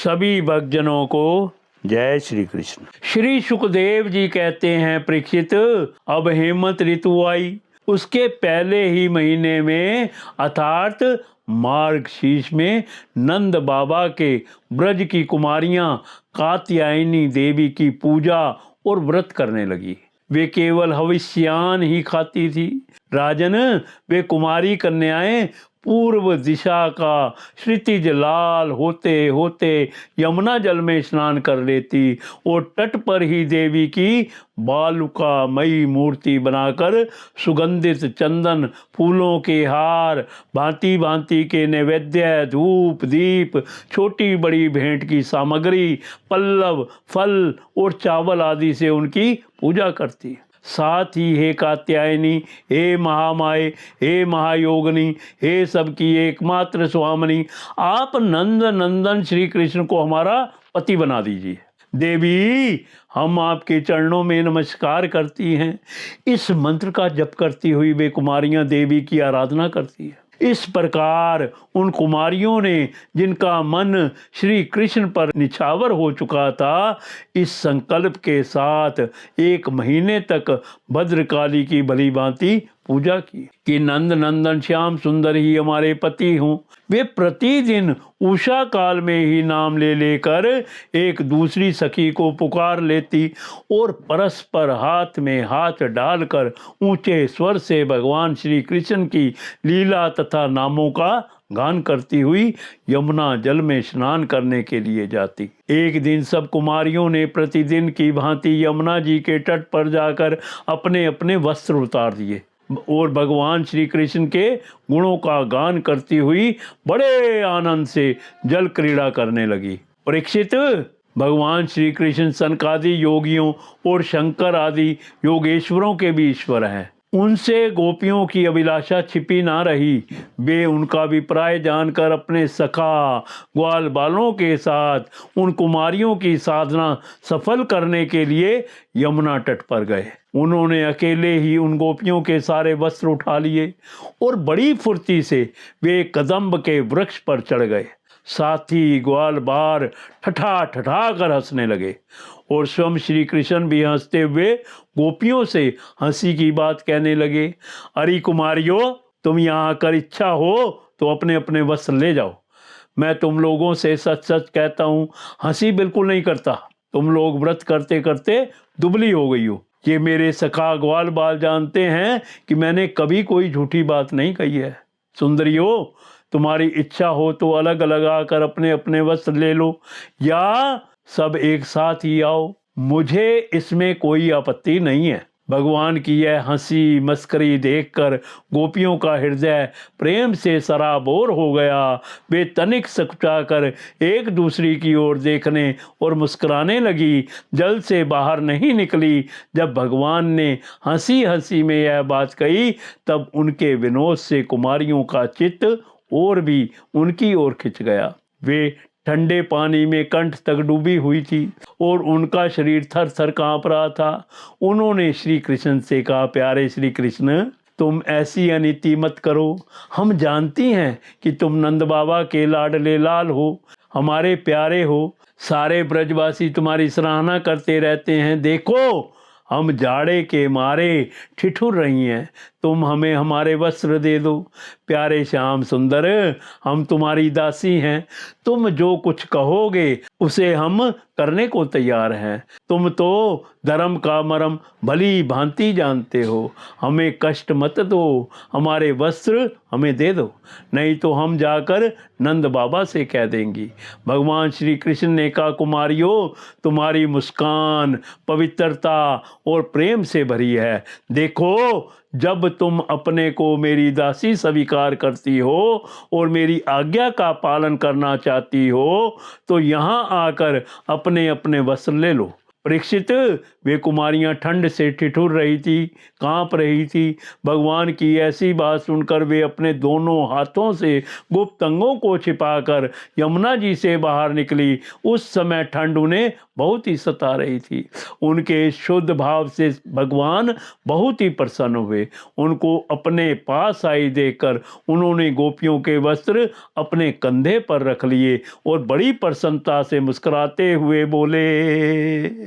सभी भक्तजनों को जय श्री कृष्ण। श्री सुखदेव जी कहते हैं, परीक्षित, अब हेमंत ऋतु आई। उसके पहले ही महीने में अर्थात मार्गशीर्ष में नंद बाबा के ब्रज की कुमारियां कात्यायनी देवी की पूजा और व्रत करने लगी। वे केवल हविष्यान ही खाती थी। राजन, वे कुमारी कन्याएं पूर्व दिशा का क्षितिज लाल होते होते यमुना जल में स्नान कर लेती और तट पर ही देवी की बालुकामयी मूर्ति बनाकर सुगंधित चंदन, फूलों के हार, भांति भांति के नैवेद्य, धूप, दीप, छोटी बड़ी भेंट की सामग्री, पल्लव, फल और चावल आदि से उनकी पूजा करती। साथ ही हे कात्यायनी, हे महामाये, हे महायोगिनी, हे सबकी एकमात्र स्वामिनी, आप नंद नंदन श्री कृष्ण को हमारा पति बना दीजिए। देवी, हम आपके चरणों में नमस्कार करती हैं। इस मंत्र का जप करती हुई वे कुमारियां देवी की आराधना करती हैं। इस प्रकार उन कुमारियों ने, जिनका मन श्री कृष्ण पर निछावर हो चुका था, इस संकल्प के साथ 1 महीने तक भद्रकाली की भली भांति पूजा की कि नंद नंदन श्याम सुंदर ही हमारे पति हों। वे प्रतिदिन उषा काल में ही नाम ले लेकर एक दूसरी सखी को पुकार लेती और परस्पर हाथ में हाथ डालकर ऊंचे स्वर से भगवान श्री कृष्ण की लीला तथा नामों का गान करती हुई यमुना जल में स्नान करने के लिए जाती। एक दिन सब कुमारियों ने प्रतिदिन की भांति यमुना जी के तट पर जाकर अपने अपने वस्त्र उतार दिए और भगवान श्री कृष्ण के गुणों का गान करती हुई बड़े आनंद से जल क्रीड़ा करने लगी। परीक्षित, भगवान श्री कृष्ण सनकादि योगियों और शंकर आदि योगेश्वरों के भी ईश्वर हैं। उनसे गोपियों की अभिलाषा छिपी ना रही। वे उनका अभिप्राय जानकर अपने सखा ग्वाल बालों के साथ उन कुमारियों की साधना सफल करने के लिए यमुना तट पर गए। उन्होंने अकेले ही उन गोपियों के सारे वस्त्र उठा लिए और बड़ी फुर्ती से वे कदम्ब के वृक्ष पर चढ़ गए। साथी ग्वाल बार ठठा ठठा कर हंसने लगे और स्वयं श्री कृष्ण भी हंसते हुए गोपियों से हंसी की बात कहने लगे। अरे कुमारियों, तुम यहाँ आकर इच्छा हो तो अपने अपने वस्त्र ले जाओ। मैं तुम लोगों से सच सच कहता हूँ, हंसी बिल्कुल नहीं करता। तुम लोग व्रत करते करते दुबली हो गई हो। ये मेरे सखा ग्वाल बाल जानते हैं कि मैंने कभी कोई झूठी बात नहीं कही है। सुंदरियों, तुम्हारी इच्छा हो तो अलग अलग आकर अपने अपने वस्त्र ले लो या सब एक साथ ही आओ, मुझे इसमें कोई आपत्ति नहीं है। भगवान की यह हंसी मस्करी देखकर गोपियों का हृदय प्रेम से सराबोर हो गया। वे तनिक सकुचाकर एक दूसरी की ओर देखने और मुस्कुराने लगी। जल से बाहर नहीं निकली। जब भगवान ने हंसी हंसी में यह बात कही, तब उनके विनोद से कुमारियों का चित्त और भी उनकी ओर खिंच गया। वे ठंडे पानी में कंठ तक डूबी हुई थी और उनका शरीर थर थर कांप रहा था। उन्होंने श्री कृष्ण से कहा, प्यारे श्री कृष्ण, तुम ऐसी अनीति मत करो। हम जानती हैं कि तुम नंद बाबा के लाडले लाल हो, हमारे प्यारे हो। सारे ब्रजवासी तुम्हारी सराहना करते रहते हैं। देखो, हम जाड़े के मारे ठिठुर रही हैं। तुम हमें हमारे वस्त्र दे दो। प्यारे श्याम सुंदर, हम तुम्हारी दासी हैं। तुम जो कुछ कहोगे उसे हम करने को तैयार हैं। तुम तो धर्म का मर्म भली भांति जानते हो। हमें कष्ट मत दो, हमारे वस्त्र हमें दे दो, नहीं तो हम जाकर नंद बाबा से कह देंगी। भगवान श्री कृष्ण ने कहा, कुमारियों, तुम्हारी मुस्कान पवित्रता और प्रेम से भरी है। देखो, जब तुम अपने को मेरी दासी स्वीकार करती हो और मेरी आज्ञा का पालन करना चाहती हो, तो यहाँ आकर अपने अपने वस्त्र ले लो। परीक्षित, वे कुमारियां ठंड से ठिठुर रही थी, कांप रही थी। भगवान की ऐसी बात सुनकर वे अपने दोनों हाथों से गुप्त अंगों को छिपाकर यमुना जी से बाहर निकली। उस समय ठंड उन्हें बहुत ही सता रही थी। उनके इस शुद्ध भाव से भगवान बहुत ही प्रसन्न हुए। उनको अपने पास आई देखकर उन्होंने गोपियों के वस्त्र अपने कंधे पर रख लिए और बड़ी प्रसन्नता से मुस्कुराते हुए बोले।